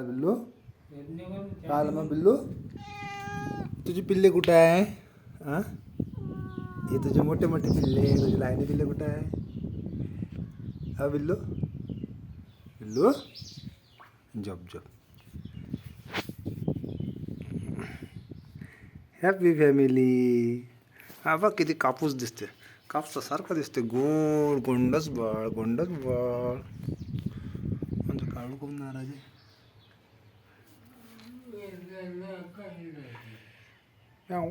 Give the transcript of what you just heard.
काय बिल्लू? काय मग बिल्लू? तुझी पिल्ले कुठे आहे? हा, हे तुझे मोठे मोठे पिल्ले, तुझे लहाने पिल्ले कुठे आहे? हा बिल्लू, बिल्लू जप जप. Happy family. हा बघ किती कापूस दिसते, कापसासारखं दिसते. गोड गोंडस बाळ, गोंडस बाळ. म्हणजे काढू खूप नाराज आहे. म्याऊ.